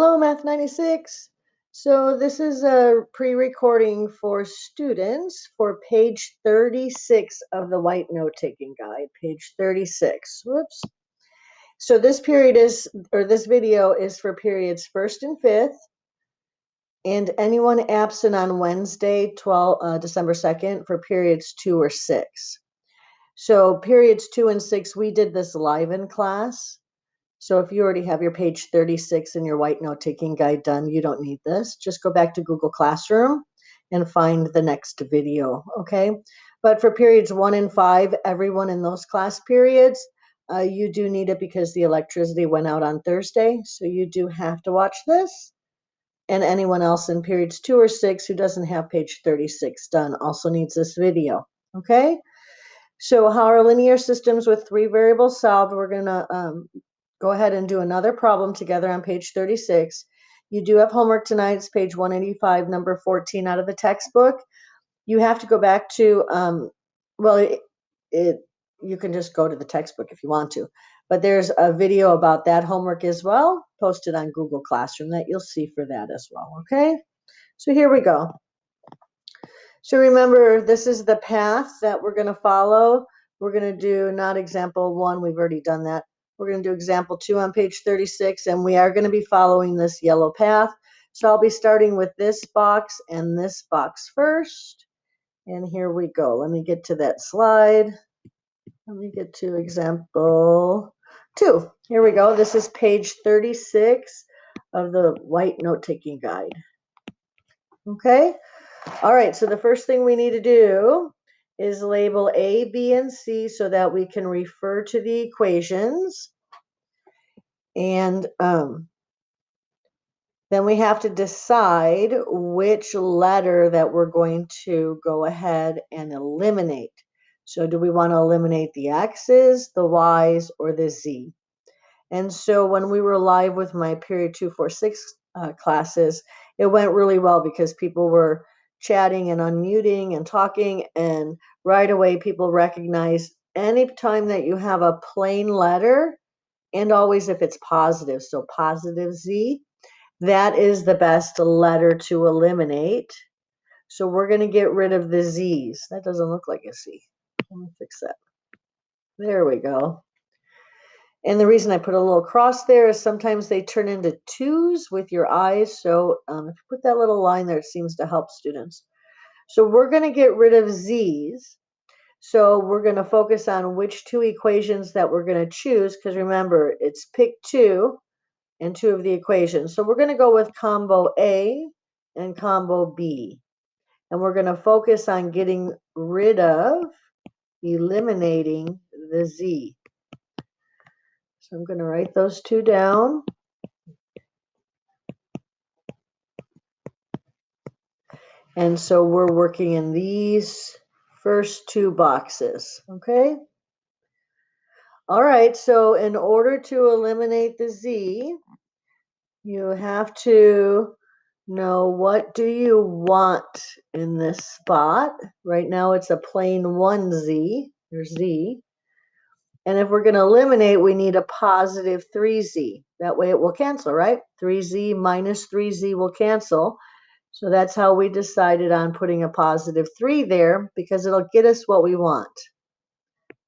Hello, Math 96. So this is a pre-recording for students for page 36 of the White Note-Taking Guide, page 36. Whoops. So this video is for periods 1st and 5th, and anyone absent on Wednesday, December 2nd, for periods 2 or 6. So periods 2 and 6, we did this live in class. So if you already have your page 36 in your White Note-Taking Guide done, you don't need this. Just go back to Google Classroom and find the next video, okay? But for periods 1 and 5, everyone in those class periods, you do need it because the electricity went out on Thursday, so you do have to watch this. And anyone else in periods 2 or 6 who doesn't have page 36 done also needs this video, okay? So how are linear systems with 3 variables solved? We're gonna go ahead and do another problem together on page 36. You do have homework tonight. It's page 185, number 14 out of the textbook. You have to go back to, you can just go to the textbook if you want to, but there's a video about that homework as well, posted on Google Classroom that you'll see for that as well, okay? So here we go. So remember, this is the path that we're gonna follow. We're gonna do not example 1, we've already done that. We're going to do example 2 on page 36, and we are going to be following this yellow path. So I'll be starting with this box and this box first. And here we go. Let me get to that slide. Let me get to example 2. Here we go. This is page 36 of the White Note-Taking Guide. Okay. All right. So the first thing we need to do is label A, B, and C so that we can refer to the equations. And then we have to decide which letter that we're going to go ahead and eliminate. So do we want to eliminate the X's, the Y's, or the Z? And so when we were live with my period 2, 4, 6 classes, it went really well because people were chatting and unmuting and talking, and right away people recognize any time that you have a plain letter, and always if it's positive, so positive Z, that is the best letter to eliminate. So we're going to get rid of the Z's. That doesn't look like a Z. Let me fix that. There we go. And the reason I put a little cross there is sometimes they turn into 2's with your eyes. So if you put that little line there, it seems to help students. So we're going to get rid of Z's. So we're going to focus on which 2 equations that we're going to choose, because remember, it's pick 2 and 2 of the equations. So we're going to go with combo A and combo B. And we're going to focus on getting rid of, eliminating the Z. So I'm going to write those 2 down. And so we're working in these first 2 boxes, okay? All right, so in order to eliminate the Z, you have to know what do you want in this spot. Right now it's a plain 1Z, there's Z. And if we're going to eliminate, we need a positive 3Z. That way it will cancel, right? 3Z minus 3Z will cancel. So that's how we decided on putting a positive 3 there, because it'll get us what we want.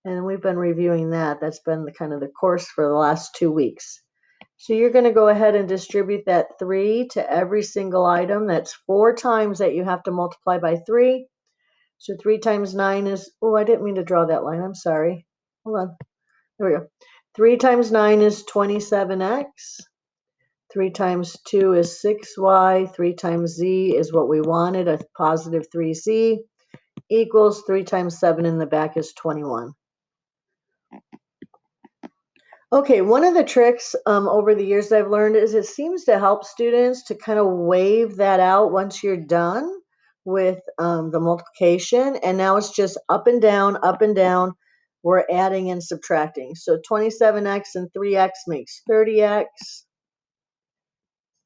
And we've been reviewing that. That's been the kind of the course for the last 2 weeks. So you're going to go ahead and distribute that 3 to every single item. That's 4 times that you have to multiply by 3. So 3 times 9 is, oh, I didn't mean to draw that line. I'm sorry. Hold on. There we go. 3 times 9 is 27x. 3 times 2 is 6y. 3 times z is what we wanted, a positive 3z, equals 3 times 7 in the back is 21. Okay, one of the tricks over the years I've learned is it seems to help students to kind of wave that out once you're done with the multiplication. And now it's just up and down, up and down. We're adding and subtracting. So 27x and 3x makes 30x.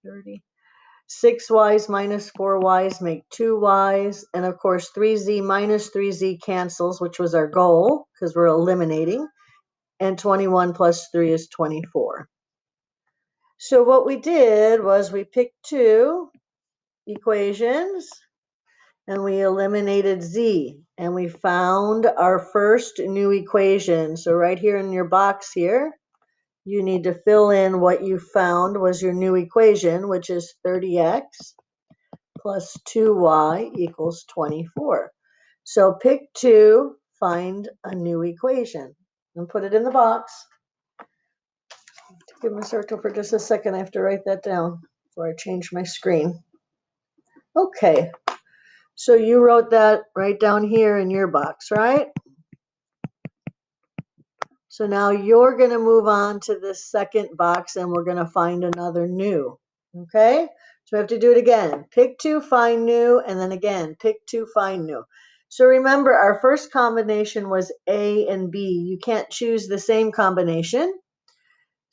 30. 6y's minus 4y's make 2y's. And of course, 3z minus 3z cancels, which was our goal because we're eliminating. And 21 plus 3 is 24. So what we did was we picked two equations and we eliminated z, and we found our first new equation. So right here in your box here, you need to fill in what you found was your new equation, which is 30x plus 2y equals 24. So pick two, find a new equation, and put it in the box. Give me a circle for just a second. I have to write that down before I change my screen. Okay, so you wrote that right down here in your box, right? So now you're going to move on to the second box and we're going to find another new. Okay, so we have to do it again. Pick two, find new, and then again, pick two, find new. So remember, our first combination was A and B. You can't choose the same combination.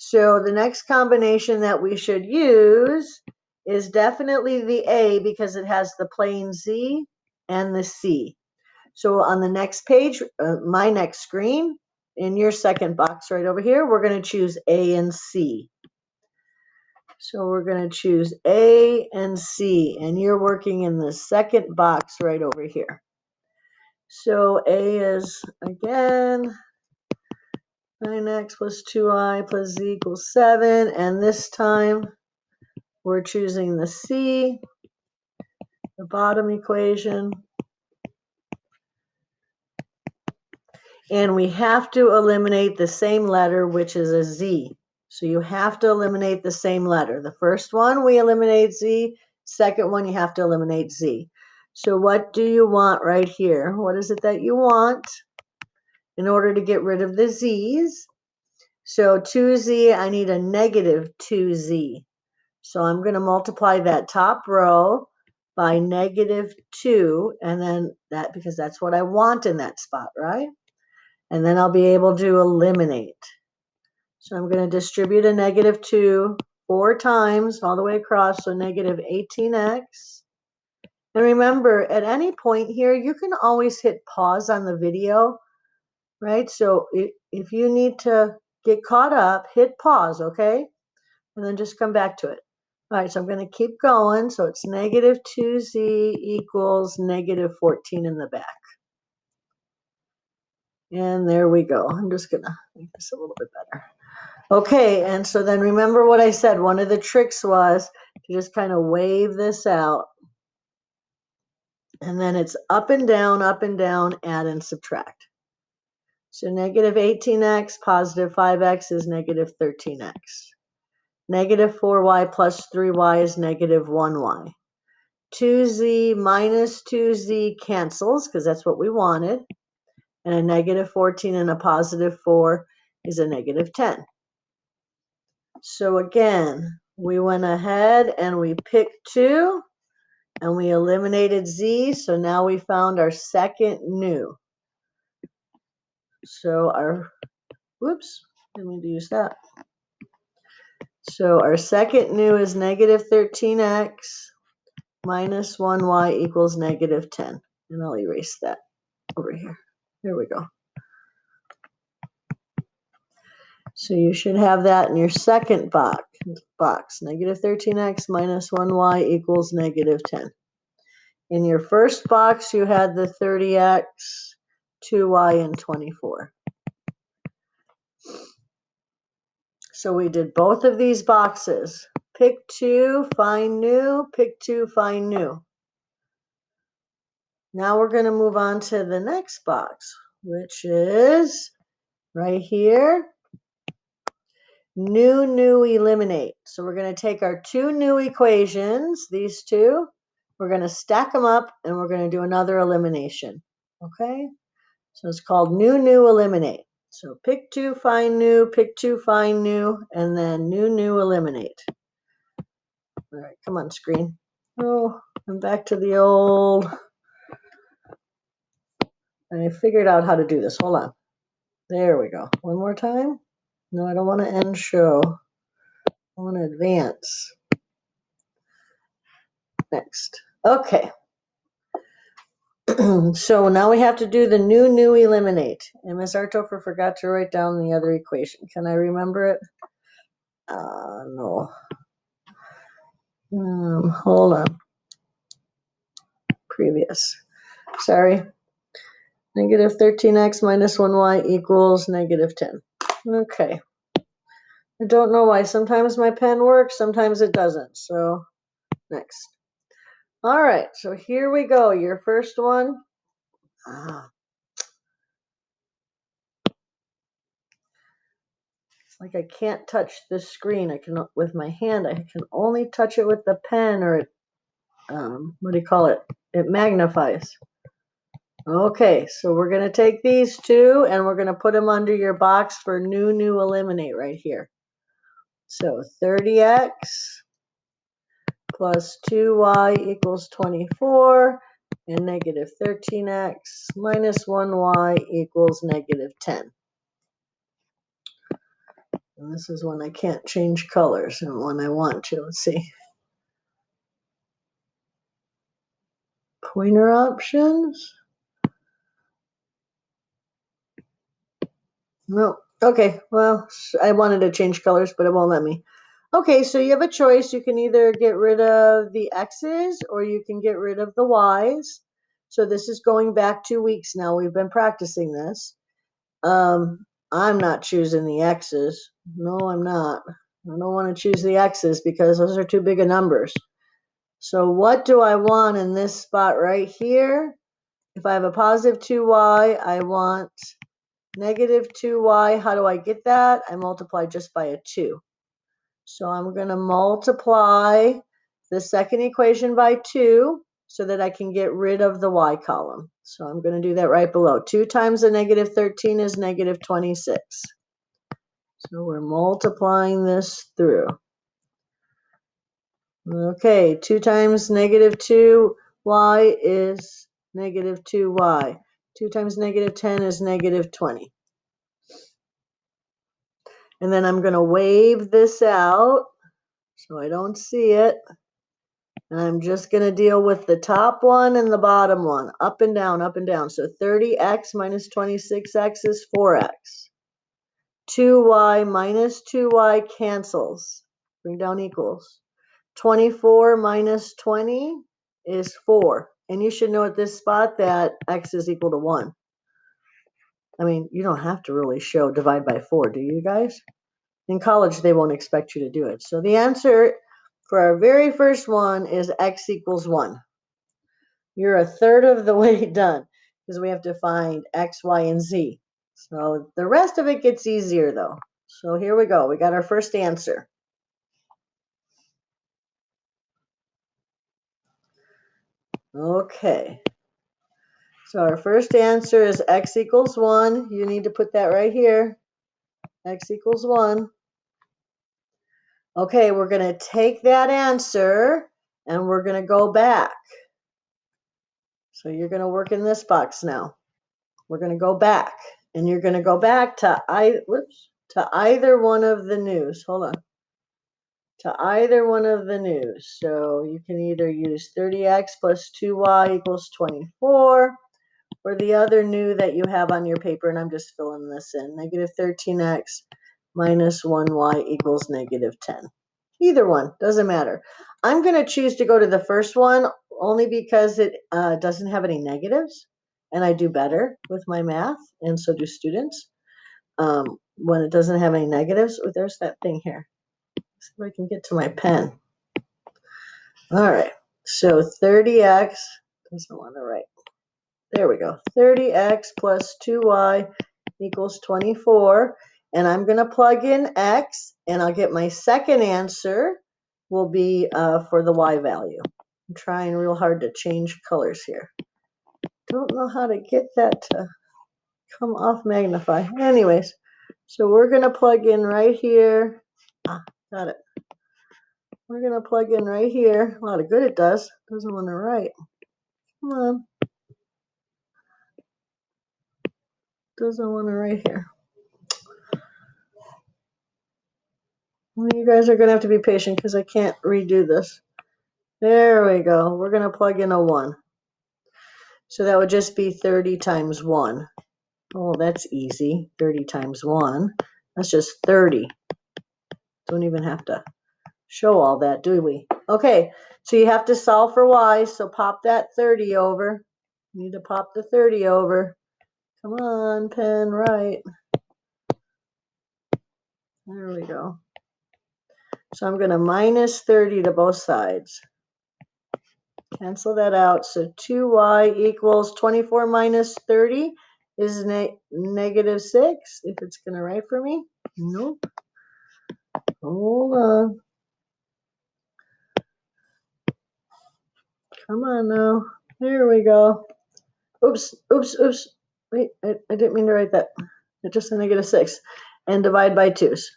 So the next combination that we should use is definitely the A because it has the plain Z and the C. So on the next page, my next screen, in your second box right over here, we're going to choose A and C. So we're going to choose A and C, and you're working in the second box right over here. So A is, again, 9x plus 2i plus z equals 7, and this time we're choosing the C, the bottom equation. And we have to eliminate the same letter, which is a Z. So you have to eliminate the same letter. The first one, we eliminate Z. Second one, you have to eliminate Z. So what do you want right here? What is it that you want in order to get rid of the Z's? So 2Z, I need a negative 2Z. So I'm going to multiply that top row by negative 2, and then that, because that's what I want in that spot, right? And then I'll be able to eliminate. So I'm going to distribute a negative 2 4 times all the way across, so negative 18x. And remember, at any point here, you can always hit pause on the video, right? So if you need to get caught up, hit pause, okay? And then just come back to it. All right, so I'm going to keep going. So it's negative 2z equals negative 14 in the back. And there we go. I'm just going to make this a little bit better. Okay, and so then remember what I said. One of the tricks was to just kind of wave this out. And then it's up and down, add and subtract. So negative 18x, positive 5x is negative 13x. Negative 4y plus 3y is negative 1y. 2z minus 2z cancels, because that's what we wanted. And a negative 14 and a positive 4 is a negative 10. So again, we went ahead and we picked 2 and we eliminated z. So now we found our second new. So whoops, didn't mean to use that. So our second new is negative 13x minus 1y equals negative 10. And I'll erase that over here. There we go. So you should have that in your second box. Negative 13x minus 1y equals negative 10. In your first box, you had the 30x, 2y, and 24. So we did both of these boxes. Pick 2, find new, pick 2, find new. Now we're going to move on to the next box, which is right here. New, eliminate. So we're going to take our two new equations, these two, we're going to stack them up and we're going to do another elimination. Okay? So it's called new, eliminate. So pick 2, find new, pick 2, find new, and then new, eliminate. All right, come on, screen. Oh, I'm back to the old. I figured out how to do this. Hold on. There we go. One more time. No, I don't want to end show. I want to advance. Next. Okay. So now we have to do the new, eliminate. And Ms. Artofer forgot to write down the other equation. Can I remember it? No. Hold on. Previous. Sorry. Negative 13x minus 1y equals negative 10. Okay. I don't know why. Sometimes my pen works, sometimes it doesn't. So, next. All right. So, here we go. Your first one. Like I can't touch this screen. I can with my hand. I can only touch it with the pen, or it, what do you call it? It magnifies. Okay, so we're gonna take these two and we're gonna put them under your box for new eliminate right here. So 30x plus 2y equals 24, and negative 13x minus 1y equals negative 10. And this is when I can't change colors and when I want to. Let's see. Pointer options. No. Okay, well, I wanted to change colors, but it won't let me. Okay, so you have a choice. You can either get rid of the x's or you can get rid of the y's. So this is going back 2 weeks now. We've been practicing this. I'm not choosing the x's. No, I'm not. I don't want to choose the x's because those are too big of numbers. So what do I want in this spot right here? If I have a positive 2y, I want negative 2y. How do I get that? I multiply just by a 2. So I'm going to multiply the second equation by 2 so that I can get rid of the y column. So I'm going to do that right below. 2 times the negative 13 is negative 26. So we're multiplying this through. Okay, 2 times negative 2y is negative 2y. 2 times negative 10 is negative 20. And then I'm going to wave this out so I don't see it. And I'm just going to deal with the top one and the bottom one, up and down, up and down. So 30x minus 26x is 4x. 2y minus 2y cancels. Bring down equals. 24 minus 20 is 4. And you should know at this spot that x is equal to 1. I mean, you don't have to really show divide by 4, do you guys? In college, they won't expect you to do it. So the answer for our very first one is x equals 1. You're a third of the way done because we have to find x, y, and z. So the rest of it gets easier though. So here we go. We got our first answer. Okay. So our first answer is x equals 1. You need to put that right here. X equals 1. Okay, we're going to take that answer and we're going to go back. So you're going to work in this box now. We're going to go back. And you're going to go back to either one of the news. Hold on. To either one of the news. So you can either use 30x plus 2y equals 24, or the other new that you have on your paper, and I'm just filling this in, negative 13x minus 1y equals negative 10. Either one, doesn't matter. I'm going to choose to go to the first one only because it doesn't have any negatives, and I do better with my math, and so do students. When it doesn't have any negatives, oh, there's that thing here. See if I can get to my pen. All right, so 30x, doesn't want to write. There we go. 30x plus 2y equals 24. And I'm going to plug in x, and I'll get my second answer will be for the y value. I'm trying real hard to change colors here. Don't know how to get that to come off magnify. Anyways, so we're going to plug in right here. Got it. We're going to plug in right here. A lot of good it does. Doesn't want to write. Come on. Doesn't want to write here. Well, you guys are going to have to be patient because I can't redo this. There we go. We're going to plug in a 1. So that would just be 30 times 1. Oh, that's easy. 30 times 1. That's just 30 Don't even have to show all that, do we? Okay, so you have to solve for y, so pop that 30 over. You need to pop the 30 over. Come on, pen, right. There we go. So I'm going to minus 30 to both sides. Cancel that out. So 2y equals 24 minus 30 is negative 6, if it's going to write for me. Nope. Hold on. Come on now. Here we go. Oops, oops, oops. Wait, I didn't mean to write that. It's just a negative 6. And divide by 2's.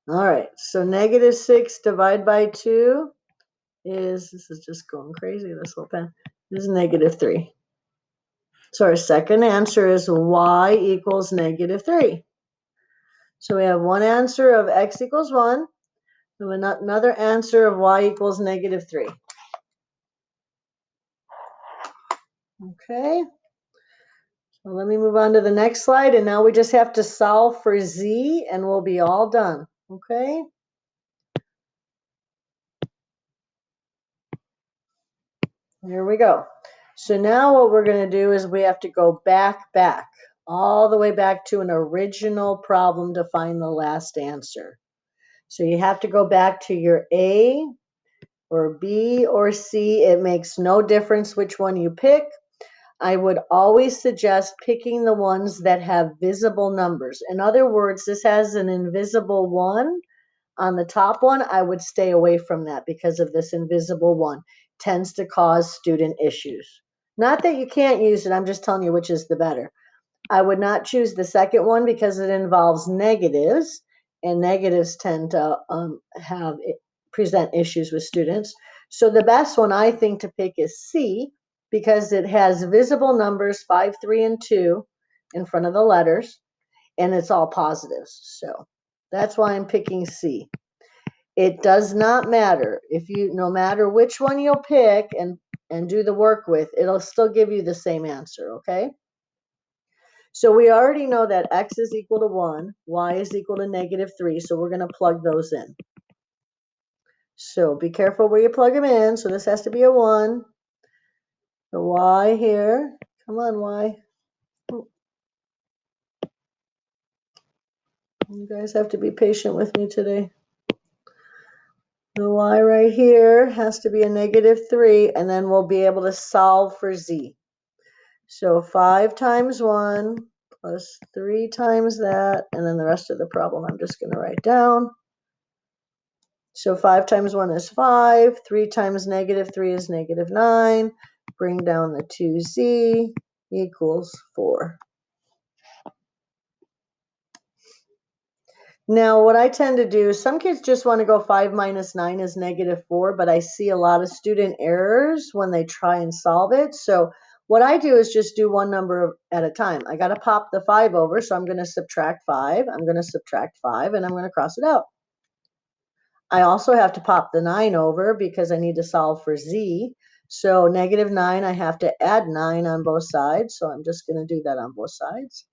All right, so negative 6 divided by 2 is, this is just going crazy, this little pen, is negative 3. So our second answer is y equals negative 3. So we have one answer of x equals 1, and another answer of y equals negative 3. Okay, so let me move on to the next slide, and now we just have to solve for z, and we'll be all done. Okay. Here we go. So now what we're going to do is we have to go back, all the way back to an original problem to find the last answer. So you have to go back to your A or B or C. It makes no difference which one you pick. I would always suggest picking the ones that have visible numbers. In other words, this has an invisible 1 on the top one. I would stay away from that because of this invisible 1. Tends to cause student issues. Not that you can't use it, I'm just telling you which is the better. I would not choose the second one because it involves negatives, and negatives tend to present issues with students. So the best one I think to pick is C, because it has visible numbers 5, 3, and 2 in front of the letters, and it's all positives. So that's why I'm picking C. It does not matter if no matter which one you'll pick and do the work with, it'll still give you the same answer, okay? So we already know that x is equal to 1, y is equal to negative 3, so we're going to plug those in. So be careful where you plug them in. So this has to be a 1. The y here, come on, y. You guys have to be patient with me today. The y right here has to be a negative 3, and then we'll be able to solve for z. So 5 times 1 plus 3 times that, and then the rest of the problem I'm just going to write down. So 5 times 1 is 5, 3 times negative 3 is negative 9. Bring down the 2z equals 4. Now, what I tend to do, some kids just want to go 5 minus 9 is negative 4, but I see a lot of student errors when they try and solve it. So what I do is just do one number at a time. I got to pop the 5 over, so I'm going to subtract 5. I'm going to subtract 5, and I'm going to cross it out. I also have to pop the 9 over because I need to solve for z. So negative 9, I have to add 9 on both sides. So I'm just going to do that on both sides.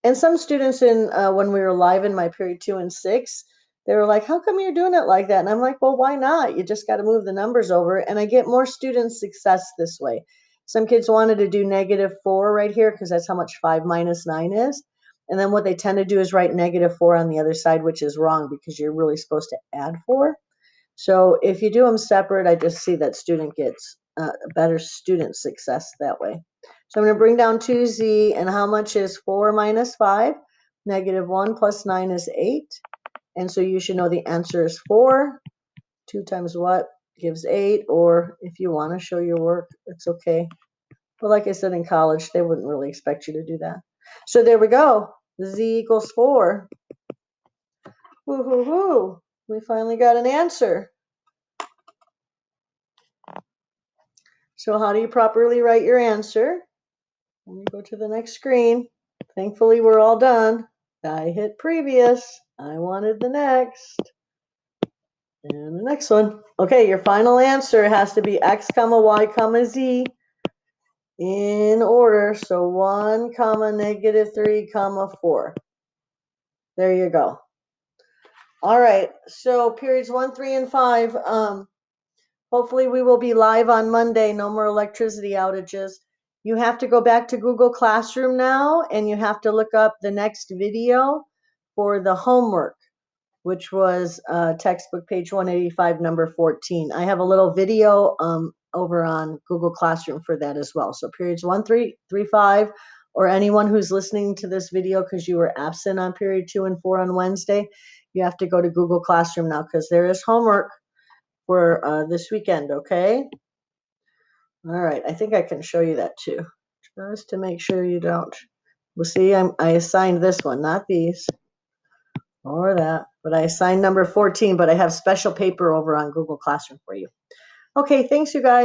And some students when we were live in my period 2 and 6, they were like, how come you're doing it like that? And I'm like, well, why not? You just got to move the numbers over. And I get more student success this way. Some kids wanted to do negative 4 right here because that's how much 5 minus 9 is. And then what they tend to do is write negative 4 on the other side, which is wrong because you're really supposed to add 4. So if you do them separate, I just see that student gets better student success that way. So I'm going to bring down 2z, and how much is 4 minus 5? Negative 1 plus 9 is 8. And so you should know the answer is 4. 2 times what gives 8, or if you want to show your work, it's okay. But like I said, in college, they wouldn't really expect you to do that. So there we go. Z equals 4. Woo-hoo-hoo. We finally got an answer. So how do you properly write your answer? Let me go to the next screen. Thankfully, we're all done. I hit previous. I wanted the next. And the next one. Okay, your final answer has to be x comma y comma z in order. So 1 comma negative 3 comma 4. There you go. All right. So periods 1, 3, and 5. Hopefully we will be live on Monday. No more electricity outages. You have to go back to Google Classroom now, and you have to look up the next video for the homework, which was textbook page 185, number 14. I have a little video over on Google Classroom for that as well. So periods 1, 3, 3, 5, or anyone who's listening to this video because you were absent on period 2 and 4 on Wednesday, you have to go to Google Classroom now because there is homework for this weekend, okay? All right, I think I can show you that too, just to make sure you don't. Well, see, I assigned this one, not these or that, but I assigned number 14, but I have special paper over on Google Classroom for you. Okay, thanks, you guys.